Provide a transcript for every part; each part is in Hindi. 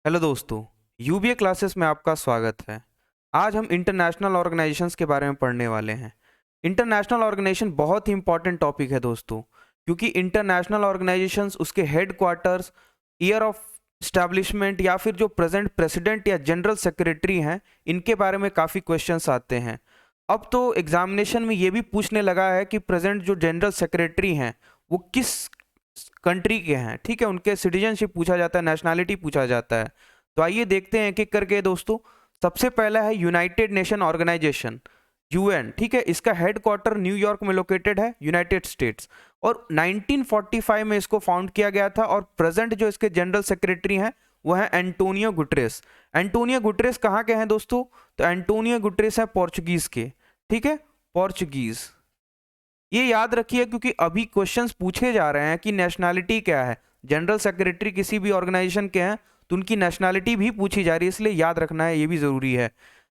हेलो दोस्तों, यूबीए क्लासेस में आपका स्वागत है। आज हम इंटरनेशनल ऑर्गेनाइजेशंस के बारे में पढ़ने वाले हैं। इंटरनेशनल ऑर्गेनाइजेशन बहुत ही इंपॉर्टेंट टॉपिक है दोस्तों, क्योंकि इंटरनेशनल ऑर्गेनाइजेशंस उसके head quarters, year of establishment या फिर जो प्रेजेंट प्रेसिडेंट या जनरल सेक्रेटरी हैं, इनके बारे में काफ़ी क्वेश्चंस आते हैं। अब तो एग्जामिनेशन में ये भी पूछने लगा है कि प्रेजेंट जो जनरल सेक्रेटरी हैं वो किस कंट्री के हैं। ठीक है, उनके सिटीजनशिप पूछा जाता है, नेशनैलिटी पूछा जाता है। तो आइए देखते हैं एक एक करके दोस्तों। सबसे पहला है यूनाइटेड नेशन ऑर्गेनाइजेशन, यूएन। ठीक है, इसका हेड क्वार्टर न्यूयॉर्क में लोकेटेड है, यूनाइटेड स्टेट्स। और 1945 में इसको फाउंड किया गया था और प्रेजेंट जो इसके जनरल सेक्रेटरी हैं वो है एंटोनियो गुटरेस। एंटोनियो गुटरेस कहाँ के हैं दोस्तों? तो एंटोनियो गुटरेस है पोर्चुगीज के। ठीक है, पोर्चुगीज। ये याद रखिए क्योंकि अभी क्वेश्चंस पूछे जा रहे हैं कि नेशनैलिटी क्या है। जनरल सेक्रेटरी किसी भी ऑर्गेनाइजेशन के हैं तो उनकी नेशनैलिटी भी पूछी जा रही है, इसलिए याद रखना है, ये भी जरूरी है।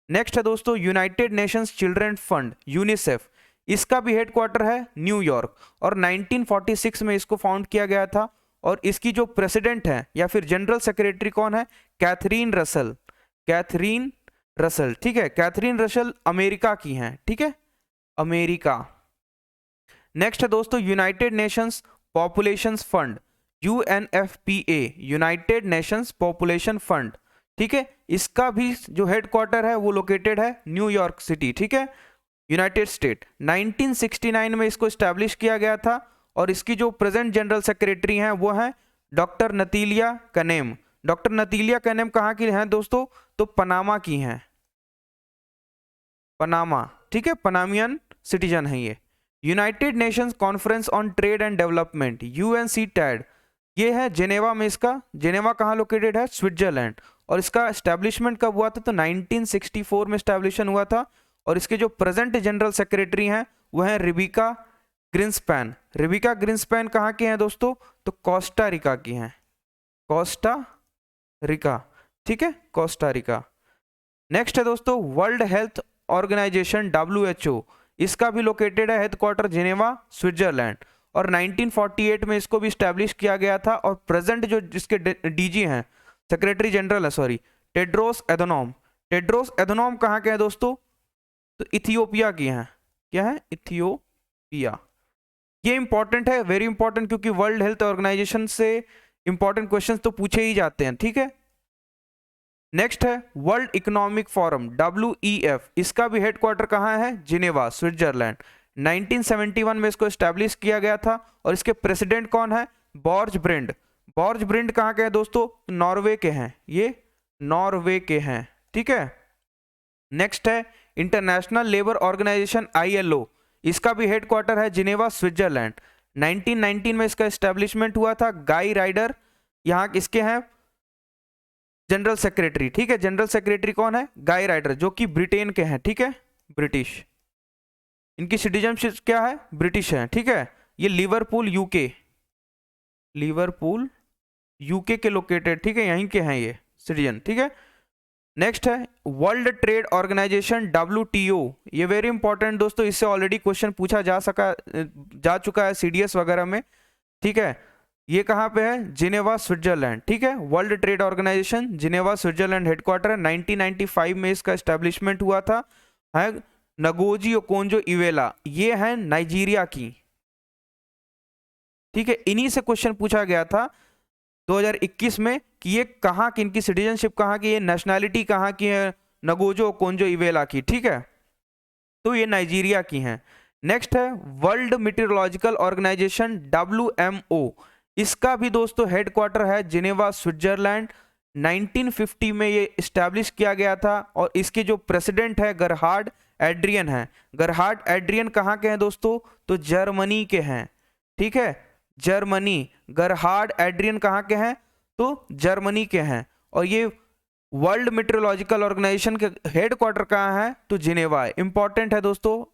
नेक्स्ट है दोस्तों United Nations children fund, UNICEF. इसका भी हेड क्वार्टर है न्यूयॉर्क और 1946 में इसको फाउंड किया गया था। और इसकी जो प्रेसिडेंट है या फिर जनरल सेक्रेटरी कौन है? Catherine Russell. Catherine Russell. ठीक है, कैथरीन रसल अमेरिका की हैं। ठीक है, अमेरिका। नेक्स्ट है दोस्तों United Nations population fund, UNFPA, United Nations population fund. ठीक है, इसका भी जो हेड क्वार्टर है वो लोकेटेड है न्यूयॉर्क सिटी। ठीक है, यूनाइटेड स्टेट। 1969 में इसको स्टैब्लिश किया गया था और इसकी जो प्रेजेंट जनरल सेक्रेटरी हैं वो हैं डॉक्टर नतीलिया कनेम। डॉक्टर नतीलिया कनेम कहाँ की हैं दोस्तों? तो पनामा की हैं, पनामा। ठीक है, पनामियन सिटीजन है ये। United Nations conference on trade and development, UNCTAD, ये है जेनेवा में। इसका जेनेवा कहाँ लोकेटेड है? स्विट्जरलैंड। और इसका एस्टैब्लिशमेंट कब हुआ था? तो 1964 में एस्टैब्लिशन हुआ था। और इसके जो प्रेजेंट जनरल सेक्रेटरी हैं वो हैं रिबिका ग्रिंसपैन। रिबिका ग्रिंसपैन कहाँ के हैं दोस्तों? तो कोस्टा रिका की हैं, कोस्टा रिका। ठीक है, कोस्टा रिका। नेक्स्ट है दोस्तों वर्ल्ड हेल्थ ऑर्गेनाइजेशन, WHO। इसका भी लोकेटेड है हेडक्वार्टर जेनेवा, स्विट्जरलैंड। और 1948 में इसको भी स्टैब्लिश किया गया था। और प्रेजेंट जो जिसके डीजी हैं, सेक्रेटरी जनरल है सॉरी, टेड्रोस एधनोम। टेड्रोस एधनोम कहाँ के हैं दोस्तों? तो इथियोपिया की हैं। क्या है? इथियोपिया। ये इंपॉर्टेंट है, वेरी इंपॉर्टेंट, क्योंकि वर्ल्ड हेल्थ ऑर्गेनाइजेशन से इंपॉर्टेंट क्वेश्चन तो पूछे ही जाते हैं। ठीक है, नेक्स्ट है वर्ल्ड इकोनॉमिक फोरम, WEF। इसका भी हेडक्वार्टर कहाँ है? Geneva, Switzerland. 1971 में इसको एस्टैब्लिश किया गया था और इसके प्रेसिडेंट कौन है? बॉर्ज ब्रिंड। बॉर्ज ब्रिंड कहाँ के हैं दोस्तों? नॉर्वे के हैं, ये नॉर्वे के हैं। ठीक है, नेक्स्ट है इंटरनेशनल लेबर ऑर्गेनाइजेशन, ILO। इसका भी हेडक्वार्टर है जिनेवा, स्विट्जरलैंड। 1919 में इसका एस्टैब्लिशमेंट हुआ था। गाई राइडर यहाँ किसके हैं? General secretary. ठीक है, जनरल सेक्रेटरी कौन है? गाई राइडर, जो कि ब्रिटेन के हैं। ठीक है, ब्रिटिश। इनकी सिटीजनशिप क्या है? ब्रिटिश है। ठीक है, ये लिवरपूल यूके, लिवरपूल यूके के लोकेटेड। ठीक है, यहीं के हैं ये सिटीजन। ठीक है, नेक्स्ट है वर्ल्ड ट्रेड ऑर्गेनाइजेशन, WTO। ये वेरी इंपॉर्टेंट दोस्तों, इससे ऑलरेडी क्वेश्चन पूछा जा चुका है CDS वगैरह में। ठीक है, ये कहाँ पे है? Geneva, Switzerland. ठीक है, World Trade Organisation, Geneva, Switzerland headquarter है। 1995 में इसका एस्टैब्लिशमेंट हुआ था। है नगोजी ओकोंजो इवेला, ये है नाइजीरिया की। ठीक है, इन्हीं से क्वेश्चन पूछा गया था 2021 में कि ये कहाँ की, इनकी सिटीजनशिप कहाँ की, ये नेशनैलिटी कहाँ की है? नगोजो ओकोंजो इवेला की। ठीक है, तो ये नाइजीरिया की हैं। नेक्स्ट है वर्ल्ड मीटेरोलॉजिकल ऑर्गेनाइजेशन, WMO। इसका भी दोस्तों हेडक्वार्टर है जिनेवा, स्विट्जरलैंड। 1950 में ये इस्टेब्लिश किया गया था और इसके जो प्रेसिडेंट है गरहार्ड एड्रियन है। गरहार्ड एड्रियन कहाँ के हैं दोस्तों? तो जर्मनी के हैं। ठीक है, जर्मनी। गरहार्ड एड्रियन कहाँ के हैं? तो जर्मनी के हैं। और ये वर्ल्ड मीटेरोलॉजिकल ऑर्गेनाइजेशन के हेड क्वार्टर कहाँ है? तो जिनेवा। इंपॉर्टेंट है दोस्तों।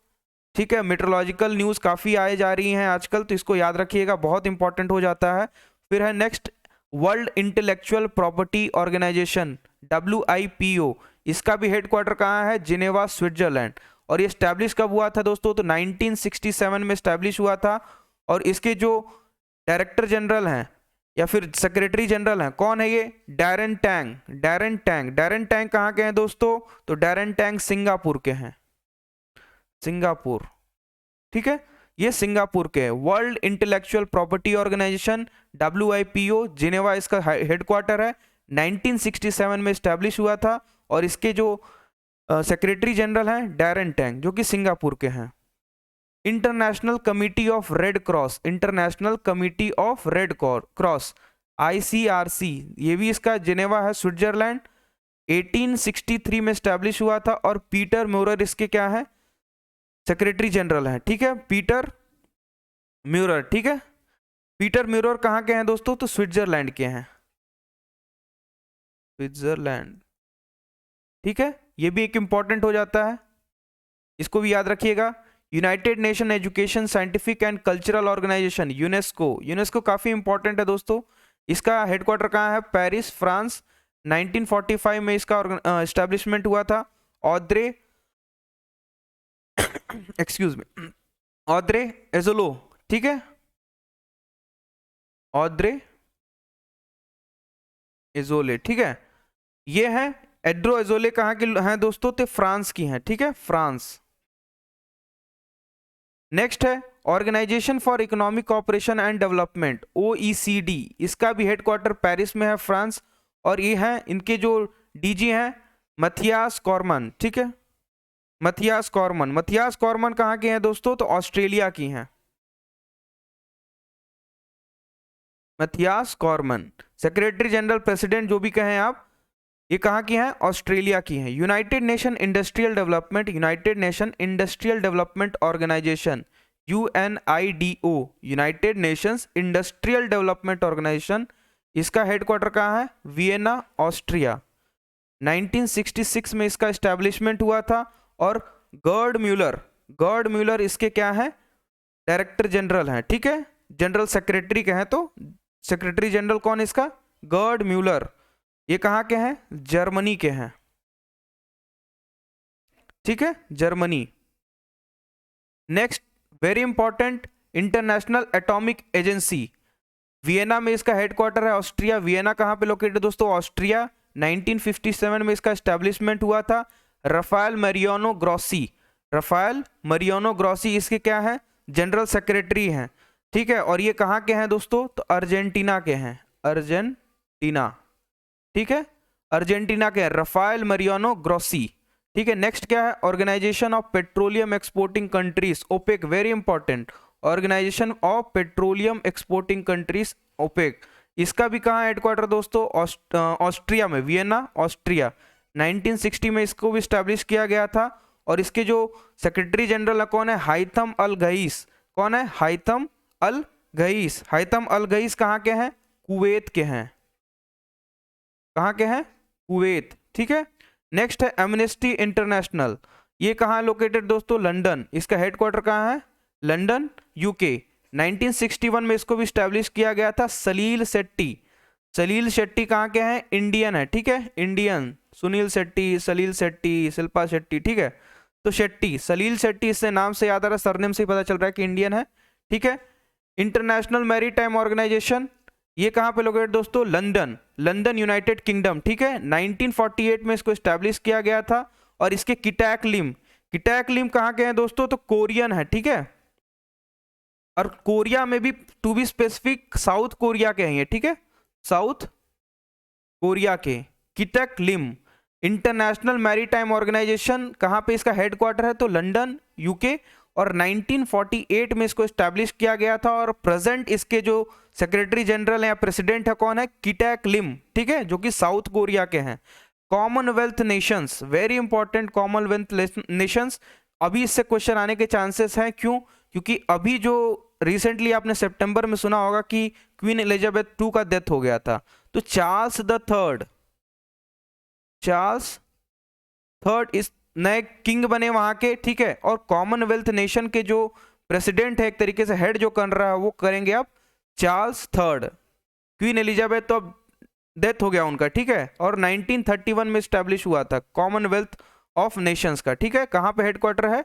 ठीक है, मीटेरोलॉजिकल न्यूज काफी आए जा रही हैं आजकल, तो इसको याद रखिएगा, बहुत इंपॉर्टेंट हो जाता है। फिर है next World Intellectual Property Organisation, WIPO। इसका भी हेड क्वार्टर कहाँ है? Geneva, Switzerland. और ये स्टैब्लिश कब हुआ था दोस्तों? तो 1967 में स्टैब्लिश हुआ था। और इसके जो डायरेक्टर जनरल हैं या फिर सेक्रेटरी जनरल हैं, कौन है ये? Darren Tang. Darren Tang, Darren Tang कहाँ के हैं दोस्तों? तो डैरेन टैंग सिंगापुर के हैं, सिंगापुर, ठीक है, ये सिंगापुर के हैं। World Intellectual Property Organisation WIPO, Geneva इसका हेडक्वार्टर है, 1967 में स्टैब्लिश हुआ था, और इसके जो सेक्रेटरी जनरल हैं डैरेन टैंग, जो कि सिंगापुर के हैं। International Committee of Red Cross, International Committee of Red Cross, ICRC, ये भी इसका जिनेवा है, स्विट्जरलैंड, 1863 में स्टैब्लिश हुआ था, और पीटर म्यूरर इसके क्या है? सेक्रेटरी जनरल हैं, ठीक है, पीटर म्यूरर, ठीक है। पीटर म्यूरर कहाँ के हैं दोस्तों? तो स्विट्जरलैंड के हैं, स्विट्जरलैंड, ठीक है, ये भी एक इंपॉर्टेंट हो जाता है, इसको भी याद रखिएगा। United Nation Education Scientific and Cultural Organisation, UNESCO, UNESCO काफी इंपॉर्टेंट है दोस्तों, इसका हेडक्वार्टर कहाँ है? पेरिस, फ्रांस, 1945 में इसका एस्टैब्लिशमेंट हुआ था। ऑद्रे एक्सक्यूज मी, ऑद्रे एजोलो, ठीक है, ऑद्रे एजोले, ठीक है, ये है। एड्रो एजोले कहाँ की हैं दोस्तों? तो फ्रांस की हैं, ठीक है, फ्रांस। नेक्स्ट है Organisation for Economic Cooperation and Development, OECD, इसका भी हेडक्वार्टर पेरिस में है, फ्रांस, और ये हैं इनके जो DG हैं मथियास कॉर्मन, ठीक है, मथियास कॉर्मन। मथियास कॉर्मन कहाँ के हैं दोस्तों? तो ऑस्ट्रेलिया की हैं, Matthias Corman. Secretary general, president जो भी कहें आप, ये कहाँ की हैं? ऑस्ट्रेलिया की हैं। United Nation Industrial Development, United Nation Industrial Development Organisation, UNIDO, United Nations Industrial Development Organisation, इसका हेडक्वार्टर कहाँ है? वियना, ऑस्ट्रिया, 1966 में इसका एस्टैब्लिशमेंट हुआ था। और गर्ड म्यूलर इसके क्या है? डायरेक्टर जनरल हैं, ठीक है, जनरल सेक्रेटरी के हैं, तो सेक्रेटरी जनरल कौन इसका? गर्ड म्यूलर, ये कहाँ के हैं? जर्मनी के हैं, ठीक है, Germany. Next very important, international atomic agency, Vienna में इसका हेडक्वार्टर है, ऑस्ट्रिया। वियना कहाँ पे लोकेटेड दोस्तों? ऑस्ट्रिया, 1957 में इसका एस्टैब्लिशमेंट हुआ था। Rafale Mariano Grossi, Rafale Mariano Grossi इसके क्या है? जनरल सेक्रेटरी हैं, ठीक है, और ये कहाँ के हैं दोस्तों? तो अर्जेंटीना के हैं, अर्जेंटीना, ठीक है, अर्जेंटीना के हैं, राफेल मरियानो ग्रोसी, ठीक है। नेक्स्ट क्या है? Organisation of Petroleum Exporting Countries, OPEC, very important, Organisation of Petroleum Exporting Countries, OPEC, इसका भी कहाँ हेडक्वार्टर दोस्तों? ऑस्ट्रिया में, वियना, ऑस्ट्रिया, 1960 में इसको भी स्टैब्लिश किया गया था। और इसके जो सेक्रेटरी जनरल है कौन है? हाइथम अल गईस, कौन है? हाइथम अल गईस। हाइथम अल गईस कहाँ के हैं? कुवैत के हैं, कहाँ के हैं? कुवैत, ठीक है। नेक्स्ट है एमनेस्टी इंटरनेशनल, ये कहाँ लोकेटेड दोस्तों? लंदन, इसका हेडक्वार्टर कहाँ है? लंदन, यूके, 1961 में इसको भी स्टैब्लिश किया गया था। सलील शेट्टी, सलील शेट्टी कहाँ के हैं? इंडियन है, ठीक है, इंडियन, सुनील शेट्टी, सलील शेट्टी, शिल्पा शेट्टी, ठीक है, तो शेट्टी, सलील शेट्टी, इससे नाम से याद आ रहा है, सरनेम से ही पता चल रहा है कि इंडियन है, ठीक है। इंटरनेशनल मैरीटाइम ऑर्गेनाइजेशन, ये कहाँ पे लोकेटेड दोस्तों? लंदन, लंदन यूनाइटेड किंगडम, ठीक है, 1948 में इसको स्टैब्लिश किया गया था। और इसके किटैक लिम, किटैक लिम कहाँ के हैं दोस्तों? तो कोरियन है, ठीक है, और कोरिया में भी to be specific South Korea के हैं ये, ठीक है, साउथ कोरिया के। Kitack Lim International Maritime Organisation, कहाँ पे इसका हेडक्वार्टर है? तो लंदन, यूके, और 1948 में इसको स्टैब्लिश किया गया था। और प्रेजेंट इसके जो सेक्रेटरी जनरल या प्रेसिडेंट है कौन है? किटैक लिम, ठीक है, जो कि साउथ कोरिया के हैं। Commonwealth Nations, very important, Commonwealth Nations, अभी इससे क्वेश्चन आने के चांसेस हैं, क्यों? क्योंकि अभी जो रिसेंटली आपने सितंबर में सुना होगा कि क्वीन एलिजाबेथ II का डेथ हो गया था, तो चार्ल्स थर्ड इस नए किंग बने वहां के, ठीक है। और कॉमनवेल्थ नेशन के जो प्रेसिडेंट है, एक तरीके से हेड जो कर रहा है, वो करेंगे अब चार्ल्स III। क्वीन एलिजाबेथ तो अब डेथ हो गया उनका, ठीक है, और 1931 में स्टैब्लिश हुआ था कॉमनवेल्थ ऑफ नेशंस का, ठीक है। कहां पे हेडक्वार्टर है?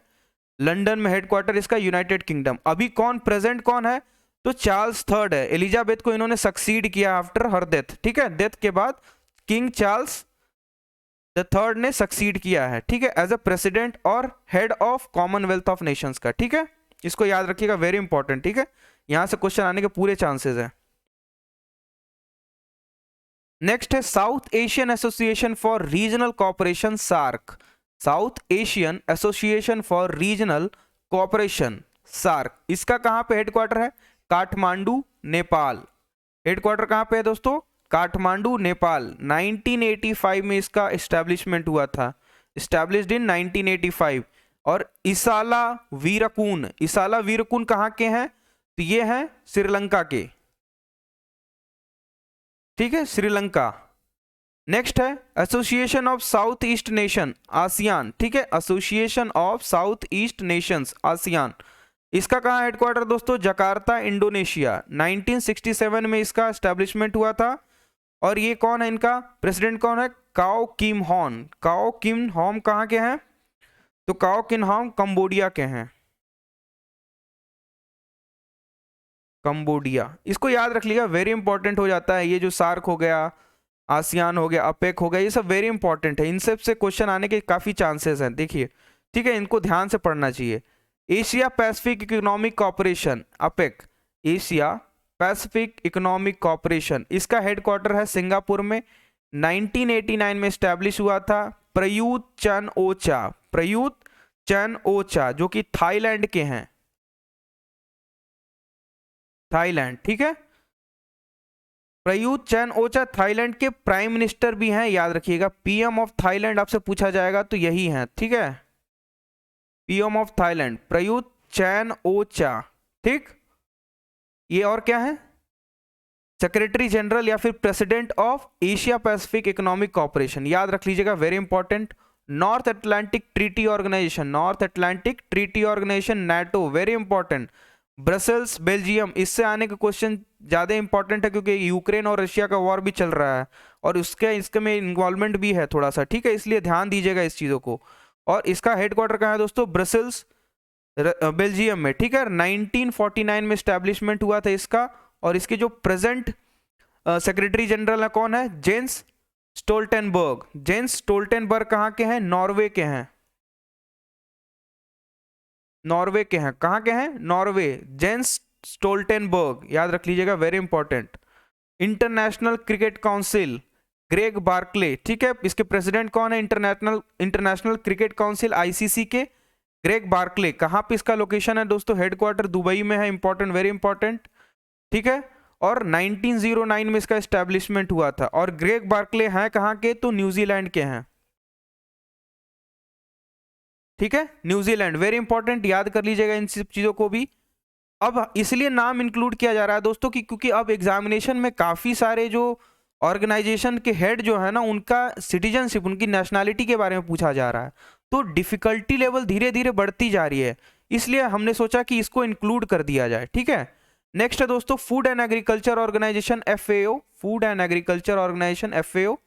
लंदन में हेडक्वार्टर इसका, यूनाइटेड किंगडम। अभी कौन प्रेजेंट कौन है? तो चार्ल्स थर्ड है, एलिजाबेथ को इन्होंने सक्सीड किया आफ्टर हर डेथ, ठीक है, डेथ के बाद किंग चार्ल्स द थर्ड ने सक्सीड किया है, ठीक है, एज अ प्रेसिडेंट और head of Commonwealth of Nations का, ठीक है, इसको याद रखिएगा, वेरी इंपॉर्टेंट, ठीक है, यहां से क्वेश्चन आने के पूरे चांसेस हैं। नेक्स्ट है South Asian Association for regional Cooperation, SAARC, South Asian Association for regional Cooperation, SAARC, इसका कहां पे हेडक्वार्टर है? काठमांडू, नेपाल। हेडक्वार्टर कहां पे है दोस्तों? काठमांडू, नेपाल। 1985 में इसका एस्टैब्लिशमेंट हुआ था, एस्टैब्लिश्ड इन 1985। और इसाला वीरकुन, इसाला वीरकुन कहां के हैं? तो ये हैं श्रीलंका के, ठीक है, श्रीलंका। नेक्स्ट है association of south east nation, ASEAN, ठीक है, association of south east Nations, ASEAN, इसका कहाँ हेडक्वार्टर दोस्तों? Jakarta, Indonesia. 1967 में इसका एस्टैब्लिशमेंट हुआ था। और ये कौन है, इनका प्रेसिडेंट कौन है? काओ किम हॉन। काओ किम हॉम कहाँ के हैं? तो काओ किम हॉम कंबोडिया के हैं, कंबोडिया। इसको याद रख लिएगा, वेरी इंपॉर्टेंट हो जाता है। ये जो सार्क हो गया, आसियान हो गया, अपेक हो गया, ये सब वेरी इंपॉर्टेंट है, इन सब से क्वेश्चन आने के काफी चांसेस हैं, देखिए, ठीक है, इनको ध्यान से पढ़ना चाहिए। Asia Pacific Economic corporation, APEC, Asia Pacific Economic corporation, इसका हेडक्वार्टर है सिंगापुर में। 1989 में स्टैब्लिश हुआ था। प्रयूत चन ओचा, प्रयूत चन ओचा, जो कि थाईलैंड के हैं, थाईलैंड, ठीक है, प्रयूत चैन ओचा थाईलैंड के प्राइम मिनिस्टर भी हैं, याद रखिएगा। पीएम ऑफ थाईलैंड आपसे पूछा जाएगा तो यही है, ठीक है, PM of Thailand Prayut Chan ocha, ठीक। ये और क्या है? सेक्रेटरी जनरल या फिर president of Asia Pacific Economic Corporation, याद रख लीजिएगा, very important. North Atlantic Treaty Organisation, North Atlantic Treaty Organisation, NATO, very important. Brussels, Belgium, इससे आने का क्वेश्चन ज्यादा इंपॉर्टेंट है क्योंकि यूक्रेन और रशिया का वॉर भी चल रहा है और इसके में इन्वॉल्वमेंट भी है थोड़ा सा, ठीक है, इसलिए ध्यान दीजिएगा इस चीजों को। और इसका हेडक्वार्टर कहाँ है दोस्तों? ब्रसेल्स, बेल्जियम में, ठीक है। 1949 में स्टैब्लिशमेंट हुआ था इसका। और इसके जो प्रेजेंट सेक्रेटरी जनरल है कौन है? Jens Stoltenberg. जेंस स्टोल्टेनबर्ग कहाँ के हैं? नॉर्वे के हैं, नॉर्वे के हैं। कहाँ के हैं? नॉर्वे। जेंस स्टोल्टेनबर्ग, याद रख लीजिएगा, very important. International cricket council, Greg Barclay, ठीक है, इसके प्रेसिडेंट कौन है? इंटरनेशनल क्रिकेट काउंसिल, आईसीसी के ग्रेग बार्कले। कहाँ पे इसका लोकेशन है दोस्तों? हेडक्वार्टर दुबई में है, इंपॉर्टेंट, वेरी इंपॉर्टेंट, ठीक है। और 1909 में इसका एस्टैब्लिशमेंट हुआ था। और ग्रेग बार्कले हैं कहाँ के? तो न्यूजीलैंड के हैं, ठीक है, न्यूजीलैंड, वेरी इंपॉर्टेंट, याद कर लीजिएगा इन सब चीजों को भी। अब इसलिए नाम इंक्लूड किया जा रहा है दोस्तों कि क्योंकि अब एग्जामिनेशन में काफी सारे जो ऑर्गेनाइजेशन के हेड जो है ना, उनका सिटीजनशिप, उनकी नेशनैलिटी के बारे में पूछा जा रहा है, तो डिफिकल्टी लेवल धीरे धीरे बढ़ती जा रही है, इसलिए हमने सोचा कि इसको इंक्लूड कर दिया जाए, ठीक है। नेक्स्ट है दोस्तों Food and agriculture Organisation, FAO, Food and agriculture Organisation, FAO,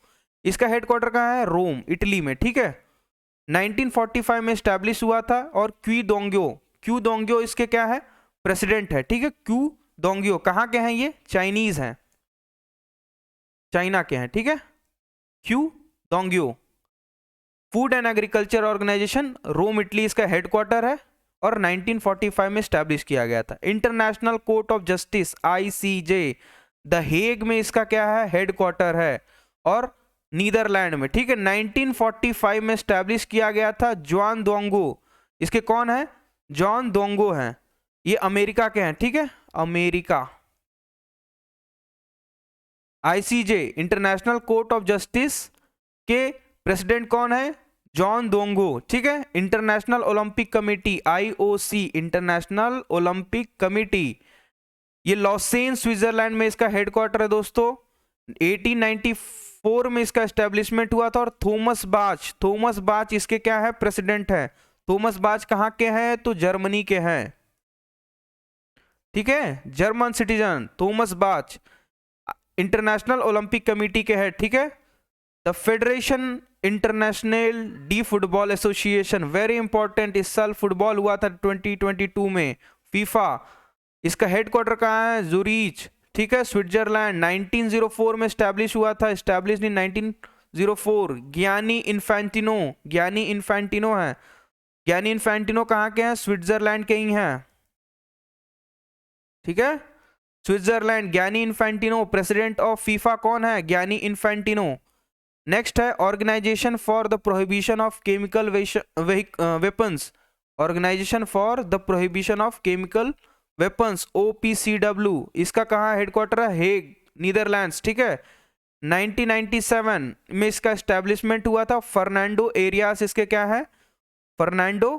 इसका हेडक्वार्टर कहाँ है? रोम, इटली में, ठीक है। 1945 में स्टैब्लिश हुआ था। और क्यू दोंग्यो इसके क्या है? प्रेसिडेंट है, ठीक है। क्यू दोंग्यो कहाँ के हैं? ये चाइनीज हैं, चाइना के हैं, ठीक है। Qu Dongyu, food and agriculture organization, Rome, Italy इसका हेडक्वार्टर है। और 1945 में स्टैब्लिश किया गया था। International court of justice, ICJ, the Hague में इसका क्या है? हेडक्वार्टर है। और नीदरलैंड में, ठीक है। 1945 में स्टैब्लिश किया गया था। जॉन दोंगो, इसके कौन है? जॉन दोंगो हैं, ये अमेरिका के हैं, ठीक है, America. ICJ, international court of justice के प्रेसिडेंट कौन है? जॉन दोंगो, ठीक है। International Olympic committee, IOC, international Olympic committee, ये लॉसेन स्विट्जरलैंड में इसका हेडक्वार्टर है दोस्तों। 1894 में इसका एस्टेब्लिशमेंट हुआ था। और थॉमस बाच इसके क्या है? प्रेसिडेंट है। थॉमस बाच कहाँ के हैं? तो जर्मनी के हैं, ठीक है, जर्मन सिटीजन थॉमस बाच, इंटरनेशनल ओलंपिक कमेटी के हैं, ठीक है। The federation international D football association, very important, इस साल फुटबॉल हुआ था 2022 में। फीफा, इसका हेडक्वार्टर कहाँ है? जूरिच, ठीक है, स्विट्जरलैंड। 1904 में स्टैब्लिश हुआ था, स्टैब्लिश इन 1904। ज्ञानी इन्फेंटिनो, ज्ञानी इन्फेंटिनो है। ज्ञानी इन्फेंटिनो कहाँ के हैं? स्विट्जरलैंड के ही हैं, ठीक है, स्विट्जरलैंड। ज्ञानी इन्फेंटिनो। प्रेसिडेंट ऑफ फीफा कौन है? Gianni Infantino. नेक्स्ट है Organisation for the Prohibition of Chemical Weapons, Organisation for the Prohibition of Chemical Weapons, OPCW। इसका कहाँ हेडक्वार्टर है? हेग, नीदरलैंड्स, ठीक है। 1997 में इसका एस्टेब्लिशमेंट हुआ था। फर्नांडो एरियास इसके क्या है? फर्नांडो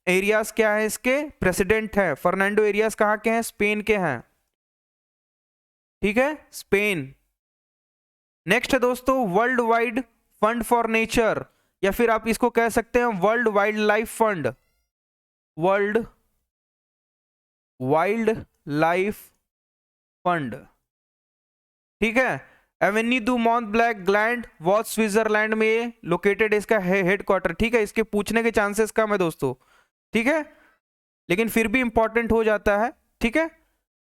एरियास क्या है? इसके प्रेसिडेंट है। फर्नांडो एरियास कहाँ के हैं? स्पेन के हैं, ठीक है, स्पेन। नेक्स्ट है दोस्तों world wide fund for nature, या फिर आप इसको कह सकते हैं world wild life fund, world wild life fund, ठीक है। एवेन्यू दू मॉन्ट ब्लैक ग्लैंड वॉच स्विट्जरलैंड में लोकेटेड इसका हेडक्वार्टर, ठीक है। इसके पूछने के चांसेस कम है दोस्तों, ठीक है, लेकिन फिर भी इंपॉर्टेंट हो जाता है, ठीक है।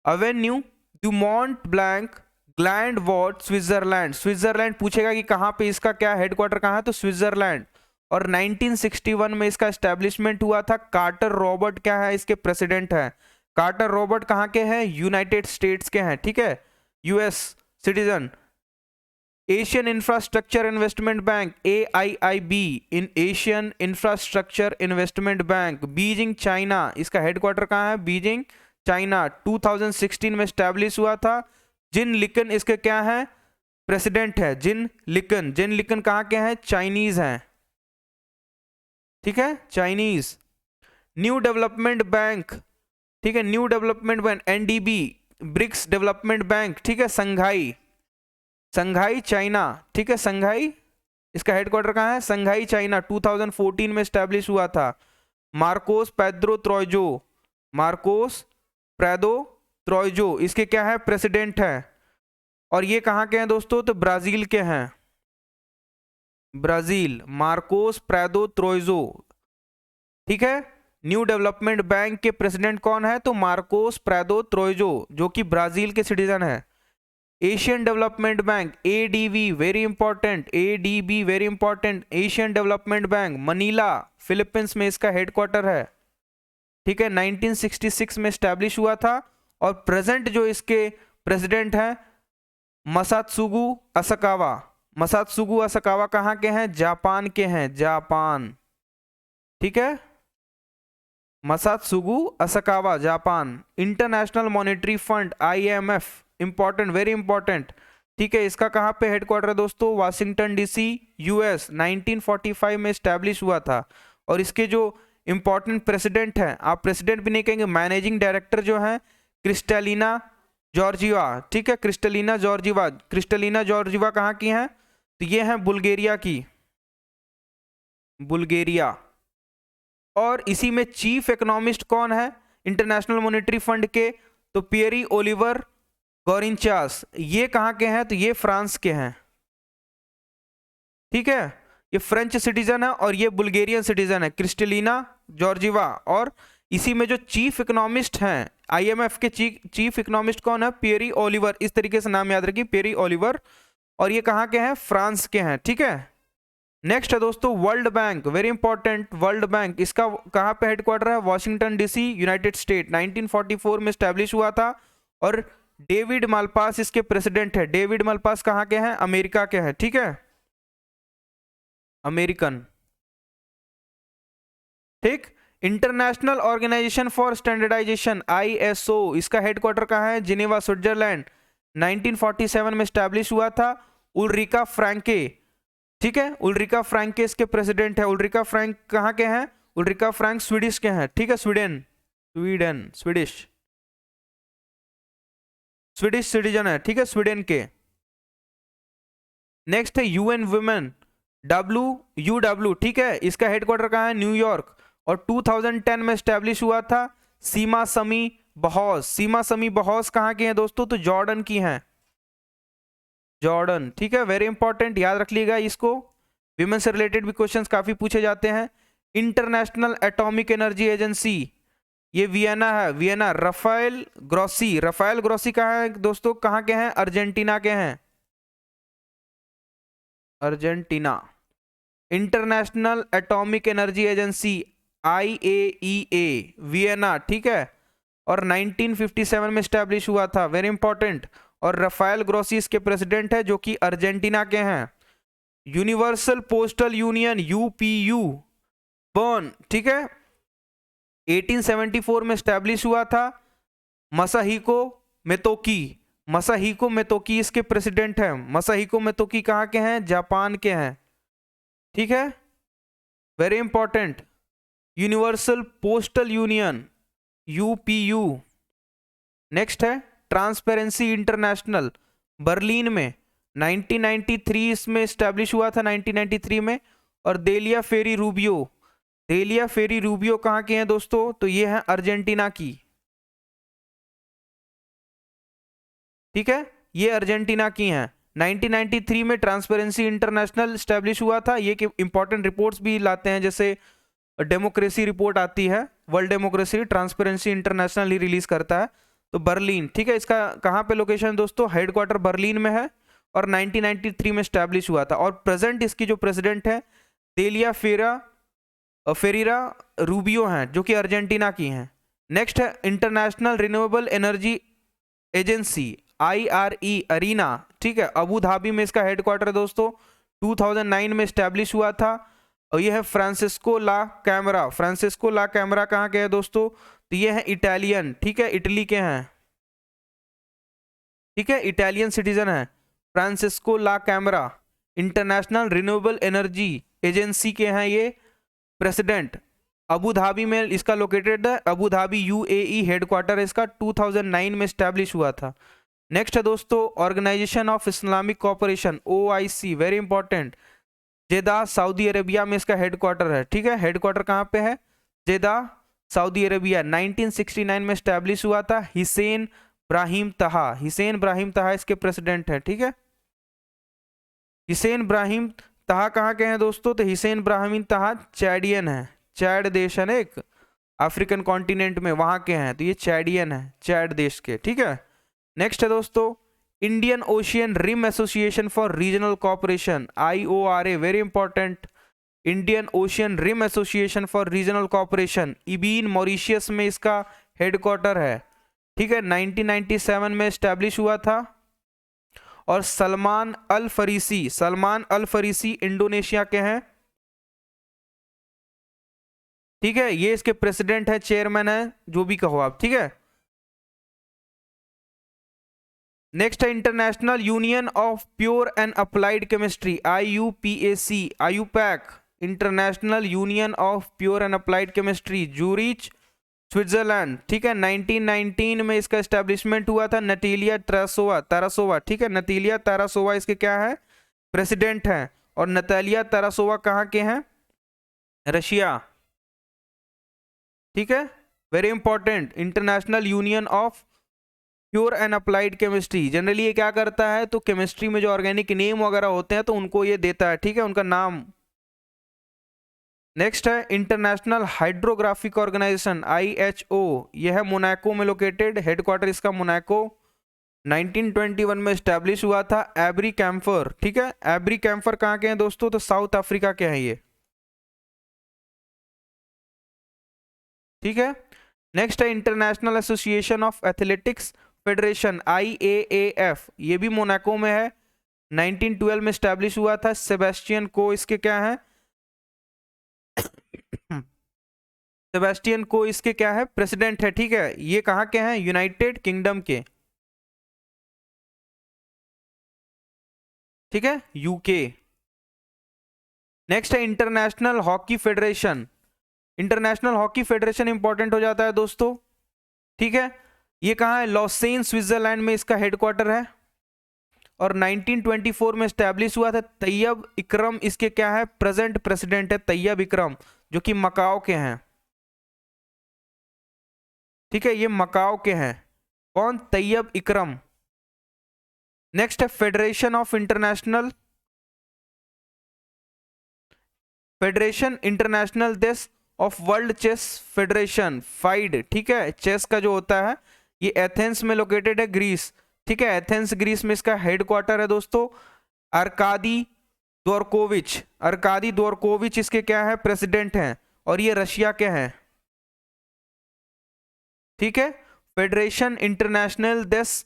एवेन्यू दू मॉन्ट blank gland what Switzerland, Switzerland पूछेगा कि कहाँ पे इसका क्या हेडक्वार्टर कहाँ है, तो स्विट्जरलैंड। और 1961 में इसका एस्टेब्लिशमेंट हुआ था। कार्टर रॉबर्ट क्या है? इसके प्रेसिडेंट है। कार्टर रॉबर्ट कहाँ के हैं? यूनाइटेड स्टेट्स के हैं, ठीक है, US citizen. Asian infrastructure investment bank, AIIB, इन Asian infrastructure investment bank, Beijing China. इसका हेडक्वार्टर कहाँ है? Beijing China. 2016 में स्टैब्लिश हुआ था। जिन लिकन इसके क्या है? प्रेसिडेंट है। जिन लिकन, जिन लिकन कहाँ के हैं? चाइनीज हैं, ठीक है, चाइनीज। न्यू डेवलपमेंट बैंक, ठीक है, New Development Bank, NDB, BRICS Development bank, ठीक है, संघाई, संघाई चाइना, ठीक है, संघाई। इसका हेडक्वार्टर कहाँ है? संघाई चाइना। 2014 में स्टैब्लिश हुआ था। मार्कोस पैद्रो त्रॉयजो, मार्कोस पैद्रो त्रॉयजो इसके क्या है? प्रेसिडेंट है। और ये कहाँ के हैं दोस्तों? तो ब्राजील के हैं, ब्राजील। मार्कोस पैद्रो त्रॉयजो, ठीक है। न्यू डेवलपमेंट बैंक के प्रेसिडेंट कौन है? तो मार्कोस पैद्रो त्रॉयजो, जो कि ब्राजील के सिटीजन है। Asian development bank, ADB, very important, ADB very important, Asian development bank, Manila, Philippines में इसका हेडक्वार्टर है, ठीक है। 1966 में स्टैब्लिश हुआ था। और प्रेजेंट जो इसके प्रेसिडेंट हैं मसात्सुगु असाकावा, मसात्सुगु असाकावा कहाँ के हैं? जापान के हैं, जापान, ठीक है, Masatsugu Asakawa, Japan. International monetary fund, IMF, important, very important, ठीक है। इसका कहाँ पे हेडक्वार्टर है दोस्तों? Washington DC, US। 1945 में स्टैब्लिश हुआ था। और इसके जो इंपॉर्टेंट प्रेसिडेंट हैं, आप प्रेसिडेंट भी नहीं कहेंगे, मैनेजिंग डायरेक्टर जो है क्रिस्टलिना जॉर्जिवा, ठीक है, क्रिस्टलिना जॉर्जिवा। क्रिस्टलिना जॉर्जिवा कहाँ की हैं? तो ये हैं बुल्गारिया की, बुल्गारिया। और इसी में चीफ इकोनॉमिस्ट कौन है इंटरनेशनल मॉनेटरी फंड के? तो पियरी ओलिवर गॉरिंचास। ये कहाँ के हैं? तो ये फ्रांस के हैं, ठीक है, ये फ्रेंच सिटीजन है और ये बुल्गारियन सिटीजन है, क्रिस्टलिना जॉर्जिवा। और इसी में जो चीफ इकोनॉमिस्ट हैं IMF के चीफ इकोनॉमिस्ट कौन है? पियरी ओलिवर। इस तरीके से नाम याद रखिए, पियरी ओलिवर। और ये कहाँ के हैं? फ्रांस के हैं, ठीक है। नेक्स्ट है दोस्तों world bank, very important, world bank. इसका कहाँ पे हेडक्वार्टर है? Washington DC, United state. 1944 में स्टैब्लिश हुआ था। और डेविड मालपास इसके प्रेसिडेंट है। डेविड मालपास कहाँ के हैं? अमेरिका के हैं, ठीक है, अमेरिकन, ठीक। International Organisation for Standardisation, ISO, इसका हेडक्वार्टर कहाँ है? Geneva, Switzerland. 1947 में स्टैब्लिश हुआ था। उल्रिका फ्रैंके, ठीक है, उल्रिका फ्रैंक के इसके प्रेसिडेंट है। उल्रिका फ्रैंक कहाँ के हैं? उल्रिका फ्रैंक स्वीडिश के हैं, ठीक है, Sweden, Sweden, Swedish, Swedish citizen है, ठीक है, स्वीडन के। नेक्स्ट है UN वुमेन, UW, ठीक है, इसका हेडक्वार्टर कहाँ है? न्यूयॉर्क। और 2010 में स्टैब्लिश हुआ था। सीमा समी बहौस, सीमा समी बहौस कहाँ के हैं दोस्तों? तो जॉर्डन की हैं, जॉर्डन, ठीक है, वेरी इंपॉर्टेंट, याद रख लीजिएगा इसको। विमेन से रिलेटेड भी क्वेश्चंस काफी पूछे जाते हैं। इंटरनेशनल एटॉमिक एनर्जी एजेंसी, ये वियना है, Vienna. Rafael Grossi, Rafael Grossi कहाँ है दोस्तों, कहाँ के हैं, अर्जेंटीना के हैं, Argentina. International Atomic Energy Agency IAEA, Vienna, ठीक है, और 1957 में स्टैब्लिश हुआ था, वेरी इंपॉर्टेंट। और राफेल ग्रोसी इसके प्रेसिडेंट है, जो कि अर्जेंटीना के हैं। Universal Postal Union UPU, Bern, ठीक है, 1874 में स्टैब्लिश हुआ था। मसाहिको मेतोकी, मसाहिको मेतोकी इसके प्रेसिडेंट हैं। मसाहिको मेतोकी कहाँ के हैं, जापान के हैं, ठीक है, very important. Universal Postal Union UPU। Next है ट्रांसपेरेंसी इंटरनेशनल, बर्लिन में 1993 इसमें स्टैब्लिश हुआ था, 1993 में। और देलिया फेरी रूबियो, देलिया फेरी रूबियो कहाँ के हैं दोस्तों, तो ये है अर्जेंटीना की, ठीक है, ये अर्जेंटीना की हैं। 1993 में ट्रांसपेरेंसी इंटरनेशनल स्टैब्लिश हुआ था। ये इंपॉर्टेंट रिपोर्ट्स भी लाते हैं, जैसे डेमोक्रेसी रिपोर्ट आती है, वर्ल्ड डेमोक्रेसी, ट्रांसपेरेंसी इंटरनेशनल ही रिलीज करता है। तो बर्लिन, ठीक है, इसका कहाँ पे लोकेशन दोस्तों, हेडक्वार्टर बर्लिन में है, और 1993 में स्टैब्लिश हुआ था। और प्रेजेंट इसकी जो प्रेसिडेंट है देलिया फेरीरा रूबियो हैं, जो कि अर्जेंटीना की हैं। नेक्स्ट है International renewable energy Agency IRE, IRENA, ठीक है, अबू धाबी में इसका हेडक्वार्टर है दोस्तों, 2009 में स्टैब्लिश हुआ था। और ये है Francesco La camera, Francisco La camera कहाँ के हैं दोस्तों, तो ये है इटालियन, ठीक है, इटली के हैं, ठीक है, इटालियन सिटीजन है। Francesco La Camera, international renewable energy agency के हैं ये प्रेसिडेंट। अबू धाबी में इसका लोकेटेड है, अबू धाबी UAE हेडक्वार्टर है इसका, 2009 में स्टैब्लिश हुआ था। नेक्स्ट है दोस्तों Organisation of Islamic Cooperation OIC, very important. Jeddah Saudi Arabia में इसका हेडक्वार्टर है, ठीक है, हेडक्वार्टर कहाँ पे है, जेदा सऊदी अरेबिया। 1969 में स्टैब्लिश हुआ था। हिसैन इब्राहिम तहा, हिसैन इब्राहिम तहा इसके प्रेसिडेंट है, ठीक है। हिसैन इब्राहिम तहा कहाँ के हैं दोस्तों, तो हिसैन इब्राहिम तहा चैडियन है, चैड देश है ना एक अफ्रीकन कॉन्टिनेंट में, वहां के हैं, तो ये चैडियन है, चैड देश के, ठीक है। नेक्स्ट है दोस्तों Indian ocean rim association for regional cooperation IORA, very important. Indian ocean rim association for regional cooperation, Ebene Mauritius में इसका हेडक्वार्टर है, ठीक है, 1997 में स्टैब्लिश हुआ था। और सलमान अल फरीसी, सलमान अल फरीसी इंडोनेशिया के हैं, ठीक है, ये इसके प्रेसिडेंट है, चेयरमैन है, जो भी कहो आप, ठीक है। नेक्स्ट है international union of pure and applied chemistry IUPAC, IUPAC, international union of pure and applied chemistry, Zurich, Switzerland, ठीक है, 1919 में इसका एस्टेब्लिशमेंट हुआ था। नतीलिया तारासोवा, ठीक है, नतीलिया तारासोवा इसके क्या है, प्रेसिडेंट हैं। और नतालिया तारासोवा कहाँ के हैं, रशिया, ठीक है, very important. International union of pure and applied chemistry, generally ये क्या करता है, तो केमिस्ट्री में जो ऑर्गेनिक नेम वगैरह होते हैं तो उनको ये देता है, ठीक है, उनका नाम। नेक्स्ट है इंटरनेशनल हाइड्रोग्राफिक ऑर्गेनाइजेशन IHO, यह है मोनाको में लोकेटेड, हेडक्वार्टर इसका मोनाको, 1921 में स्टैब्लिश हुआ था। एब्री कैम्फर, ठीक है, एब्री कैम्फर कहाँ के हैं दोस्तों, तो साउथ अफ्रीका के हैं ये, ठीक है। नेक्स्ट है international association of athletics federation IAAF, ये भी मोनाको में है, 1912 में स्टैब्लिश हुआ था। सेबेस्टियन को इसके क्या है, सेबेस्टियन को इसके क्या है, प्रेसिडेंट है, ठीक है। ये कहाँ के हैं, यूनाइटेड किंगडम के, ठीक है, UK। नेक्स्ट है international hockey federation, international hockey federation important हो जाता है दोस्तों, ठीक है। ये कहाँ है, लॉसेन स्विट्जरलैंड में इसका हेडक्वार्टर है, और 1924 में स्टैब्लिश हुआ था। तैयब इकरम इसके क्या है, प्रेजेंट प्रेसिडेंट है, तैयब इकरम, जो कि मकाओ के हैं, ठीक है, ये मकाओ के हैं, कौन, तैयब इकरम। नेक्स्ट है federation of international, federation international देश of world chess federation, FIDE, ठीक है, चेस का जो होता है ये एथेंस में लोकेटेड है, ग्रीस, ठीक है, एथेंस ग्रीस में इसका हेडक्वार्टर है दोस्तों। अर्कादी द्वोरकोविच, अर्कादी द्वोरकोविच इसके क्या है, प्रेसिडेंट हैं, और ये रशिया के हैं, ठीक है। फेडरेशन इंटरनेशनल देस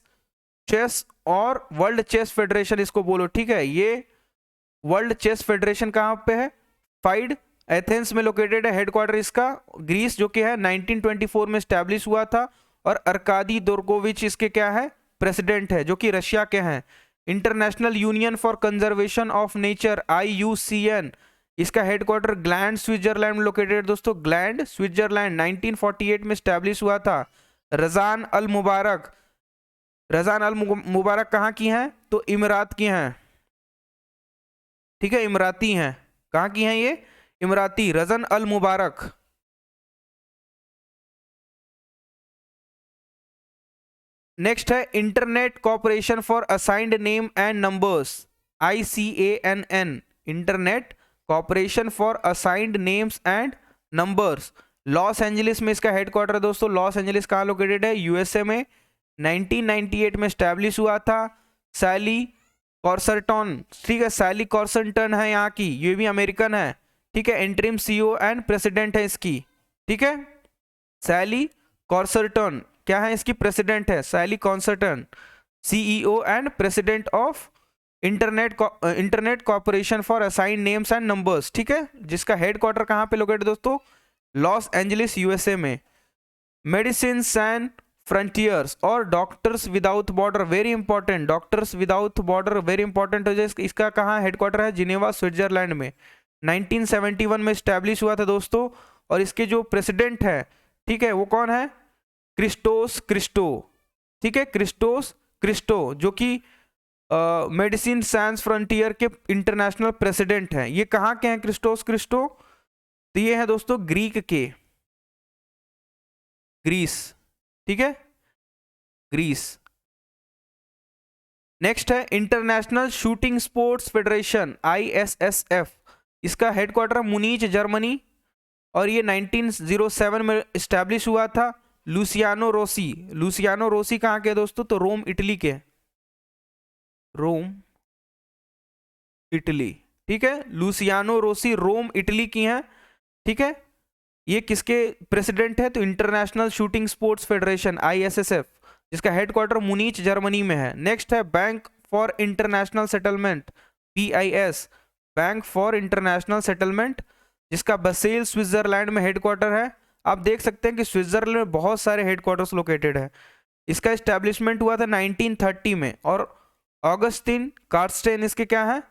चेस और वर्ल्ड चेस फेडरेशन इसको बोलो, ठीक है। ये वर्ल्ड चेस फेडरेशन कहाँ पे है, फाइड, एथेंस में लोकेटेड है, हेडक्वार्टर इसका ग्रीस जो कि है 1924 में स्टैब्लिश हुआ था, और अर्कादी दोरकोविच इसके क्या है, प्रेसिडेंट है, जो कि रशिया के हैं। International union for conservation of nature IUCN, इसका हेडक्वार्टर ग्लैंड स्विट्जरलैंड में लोकेटेड दोस्तों, ग्लैंड स्विट्जरलैंड 1948 में स्टैब्लिश हुआ था। रजान अल मुबारक, रजान अल मुबारक कहाँ की हैं, तो इमरात की हैं, ठीक है, इमराती हैं, कहाँ की हैं ये, इमराती, रजन अल मुबारक। नेक्स्ट है internet corporation for assigned name and numbers, ICANN, internet corporation for assigned names and numbers, Los Angeles में इसका हेडक्वार्टर है दोस्तों। लॉस एंजलिस कहाँ लोकेटेड है, USA में, 1998 में स्टैब्लिश हुआ था। सैली कॉर्सरटन, ठीक है, सैली कॉर्सरटन है यहाँ की, ये भी अमेरिकन है, ठीक है, इंटरिम CEO एंड प्रेसिडेंट है इसकी, ठीक है। सैली कॉर्सरटन क्या है, इसकी प्रेसिडेंट है, सैली कॉर्सरटन, CEO and president of internet corporation for assign names and numbers, ठीक है, जिसका हेडक्वार्टर कहाँ पे लोकेटेड दोस्तों, लॉस एंजलिस USA में। मेडिसिन एंड फ्रंटियर्स और doctors without border, very important, doctors without border very important हो जाए, इसका कहाँ हेडक्वार्टर है, जिनेवा स्विट्जरलैंड में, 1971 में स्टैब्लिश हुआ था दोस्तों। और इसके जो प्रेसिडेंट है, ठीक है, वो कौन है, क्रिस्टोस क्रिस्टो, ठीक है, क्रिस्टोस क्रिस्टो, जो कि मेडिसिन सैंस फ्रंटियर के इंटरनेशनल प्रेसिडेंट हैं। ये कहाँ के हैं क्रिस्टोस क्रिस्टो, तो ये है दोस्तों ग्रीक के, ग्रीस, ठीक है, ग्रीस। नेक्स्ट है international shooting sports federation ISSF, इसका हेडक्वार्टर मुनीच जर्मनी, और ये 1907 में स्टैब्लिश हुआ था। लुसियानो रोसी, लुसियानो रोसी कहाँ के दोस्तों, तो रोम इटली के, रोम इटली, ठीक है, लुसियानो रोसी रोम इटली की हैं, ठीक है। ये किसके प्रेसिडेंट है, तो international shooting sports federation ISSF, जिसका हेडक्वार्टर मुनीच जर्मनी में है। नेक्स्ट है bank for international settlement BIS, bank for international settlement, जिसका बसेल स्विट्जरलैंड में हेडक्वार्टर है। आप देख सकते हैं कि स्विट्जरलैंड में बहुत सारे हेडक्वार्टर्स लोकेटेड है। इसका एस्टेब्लिशमेंट हुआ था 1930 में, और ऑगस्टिन कार्स्टेन इसके क्या है,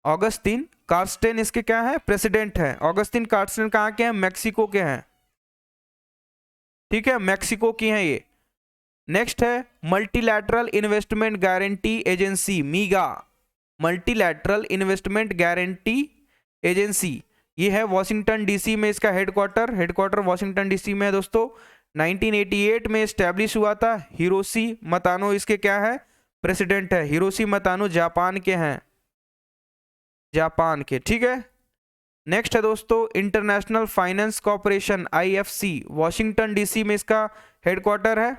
ऑगस्टिन कार्स्टेन इसके क्या है, प्रेसिडेंट है। ऑगस्टिन कार्स्टेन कहाँ के हैं, मैक्सिको के हैं, ठीक है, मैक्सिको की हैं ये। नेक्स्ट है multilateral investment guarantee agency, मीगा, multilateral investment guarantee agency, ये है वॉशिंगटन DC में इसका हेडक्वार्टर वॉशिंगटन DC में है दोस्तों। 1988 में स्टैब्लिश हुआ था। हिरोशी मतानो इसके क्या है, प्रेसिडेंट है। हिरोशी मतानो जापान के हैं, जापान के, ठीक है। नेक्स्ट है दोस्तों international finance corporation IFC, Washington DC में इसका हेडक्वार्टर है।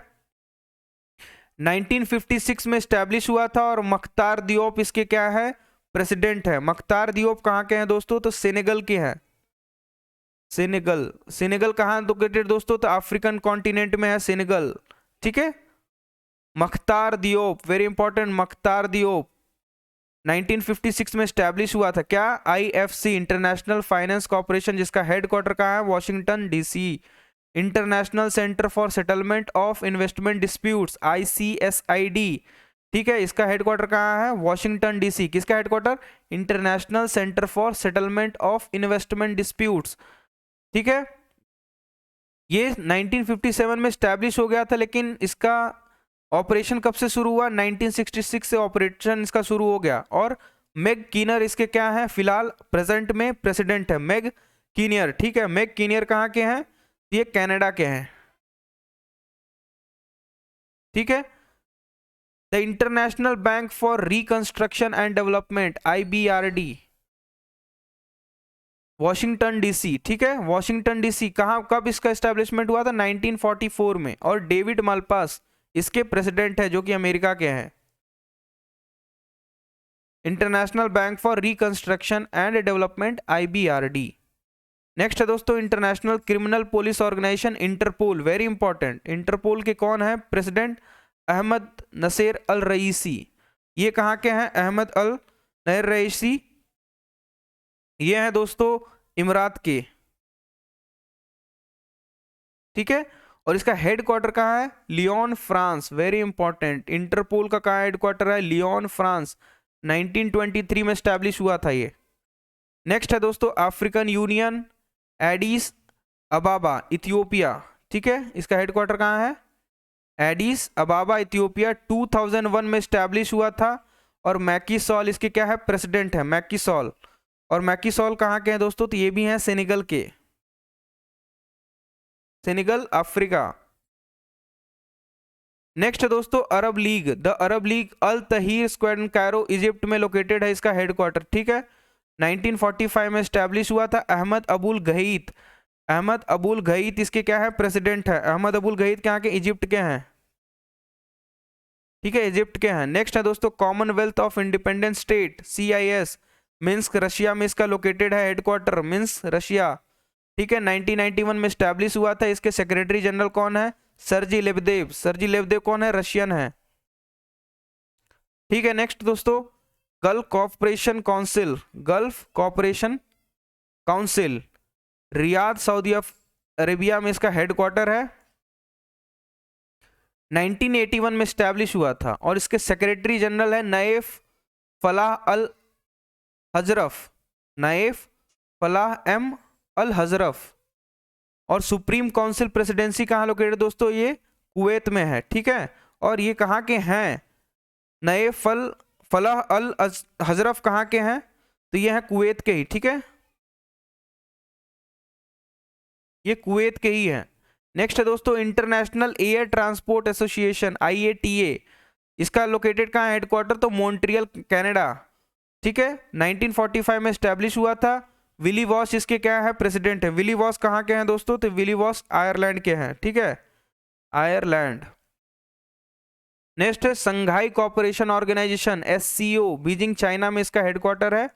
1956 में स्टैब्लिश हुआ था, और मख्तार दियोप इसके क्या है, प्रेसिडेंट है। मख्तार दियोप कहाँ के हैं दोस्तों, तो सेनेगल के हैं, सेनेगल, सेनेगल कहाँ लोकेटेड दोस्तों, तो अफ्रीकन कॉन्टिनेंट में है सेनेगल, ठीक है। मख्तार दियोप वेरी इंपॉर्टेंट, मख्तार दियोप 1956 में स्टैब्लिश हुआ था, क्या, IFC इंटरनेशनल फाइनेंस कॉर्पोरेशन, जिसका हेडक्वार्टर कहाँ है, Washington DC। International centre for settlement of investment disputes ICSID, ठीक है, इसका हेडक्वार्टर कहाँ है, वॉशिंगटन DC। किसका headquarter, international centre for settlement of investment disputes, ठीक है। ये 1957 में स्टैब्लिश हो गया था, लेकिन इसका ऑपरेशन कब से शुरू हुआ, 1966 से ऑपरेशन इसका शुरू हो गया। और मेग कीनर इसके क्या है, फिलहाल प्रेजेंट में प्रेसिडेंट है, मेग कीनियर, ठीक है। मेग कीनियर कहाँ के हैं, ये कनाडा के हैं, ठीक है। The international Bank for Reconstruction and Development IBRD, Washington DC, ठीक है, वॉशिंगटन डीसी कहाँ, कब इसका एस्टेब्लिशमेंट हुआ था? 1944 में। और डेविड मालपास इसके प्रेसिडेंट है, जो कि अमेरिका के हैं। International Bank for Reconstruction and Development, IBRD। Next है दोस्तों International Criminal Police Organisation Interpol, very important. Interpol के कौन है president? Ahmed Nasser Al Raisi. ये कहाँ के हैं? अहमद अल नसीर रईसी, ये है दोस्तों इमरात के, ठीक है। और इसका हेडक्वार्टर कहाँ है? Lyon, France, very important. Interpol का कहाँ हेडक्वार्टर है? Lyon, France. 1923 में स्टैब्लिश हुआ था ये। नेक्स्ट है दोस्तों अफ्रीकन यूनियन, एडिस अबाबा, इथियोपिया, ठीक है। इसका हेडक्वार्टर कहाँ है? Aedes अबाबा, Ethiopia. 2001 में स्टैब्लिश हुआ था। और मैकी सॉल इसके क्या है? प्रेसिडेंट है, मैकी सॉल। और मैकी सॉल कहाँ के हैं दोस्तों? तो ये भी हैं सेनेगल के, सेनेगल, अफ्रीका। नेक्स्ट है दोस्तों Arab league, the Arab league Al Tahrir square Cairo, Egypt में लोकेटेड है इसका हेडक्वार्टर, ठीक है। 1945 में स्टैब्लिश हुआ था। अहमद अबुल गहीत, अहमद अबुल गहीत इसके क्या है? प्रेसिडेंट है। अहमद अबुल गहीत कहाँ के? इजिप्ट के हैं, ठीक है, इजिप्ट के हैं। नेक्स्ट है दोस्तों Commonwealth of independent state, CIS, Minsk, Russia में इसका लोकेटेड है हेडक्वार्टर, मिन्स्क, रशिया, ठीक है। 1991 में स्टैब्लिश हुआ था। इसके सेक्रेटरी जनरल कौन है? सर्जी लेबदेव। सर्जी लेबदेव कौन है? रशियन है, ठीक है। नेक्स्ट दोस्तों Gulf Cooperation Council, Gulf Cooperation Council, Riyadh, Saudi Arabia में इसका हेडक्वार्टर है। 1981 में स्टैब्लिश हुआ था। और इसके सेक्रेटरी जनरल है नएफ फलाह अल हजरफ, नएफ फलाह एम अल हजरफ। और सुप्रीम काउंसिल प्रेसिडेंसी कहाँ लोकेटेड दोस्तों? ये कुवैत में है, ठीक है। और ये कहाँ के हैं? नए फलाह अल हजरफ कहाँ के हैं? तो ये हैं कुवैत के ही, ठीक है, ये कुवैत के ही हैं। नेक्स्ट है दोस्तों international air transport association, IATA, इसका लोकेटेड कहाँ है हेडक्वार्टर? तो मॉन्ट्रियल, कनाडा, ठीक है। 1945 में स्टैब्लिश हुआ था। विली वॉश इसके क्या है? प्रेसिडेंट है। विली वॉश कहाँ के हैं दोस्तों? तो विली वॉश आयरलैंड के हैं, ठीक है, आयरलैंड। नेक्स्ट है Shanghai cooperation organization, SCO, Beijing, China में इसका हेडक्वार्टर है।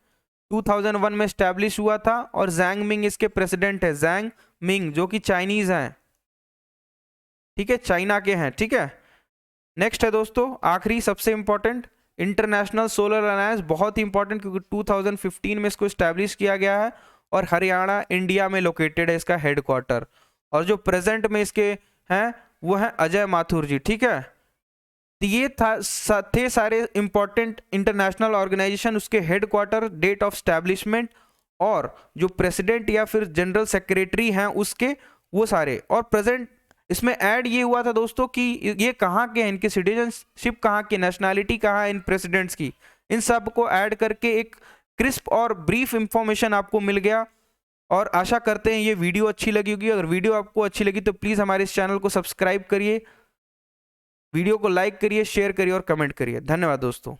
2001 में स्टैब्लिश हुआ था। और जैंग मिंग इसके प्रेसिडेंट है, जैंग मिंग, जो कि चाइनीज हैं, ठीक है, चाइना के हैं, ठीक है। नेक्स्ट है दोस्तों आखिरी सबसे इंपॉर्टेंट इंटरनेशनल सोलर अलायंस, बहुत ही इंपॉर्टेंट क्योंकि 2015 में इसको स्टैब्लिश किया गया है। और हरियाणा, इंडिया में लोकेटेड है इसका हेडक्वार्टर। और जो प्रेजेंट में इसके हैं वो है अजय माथुर जी, ठीक है। तो ये थे सारे इंपॉर्टेंट इंटरनेशनल ऑर्गेनाइजेशन, उसके हेडक्वार्टर, डेट ऑफ स्टैब्लिशमेंट, और जो प्रेसिडेंट या फिर जनरल सेक्रेटरी हैं उसके, वो सारे। और प्रेजेंट इसमें ऐड ये हुआ था दोस्तों कि ये कहाँ के हैं, इनकी सिटीजनशिप कहाँ की, नेशनैलिटी कहाँ है इन प्रेसिडेंट्स की, इन सब को ऐड करके एक क्रिस्प और ब्रीफ इंफॉर्मेशन आपको मिल गया। और आशा करते हैं ये वीडियो अच्छी लगी होगी। अगर वीडियो आपको अच्छी लगी तो प्लीज़ हमारे इस चैनल को सब्सक्राइब करिए, वीडियो को लाइक करिए, शेयर करिए और कमेंट करिए। धन्यवाद दोस्तों।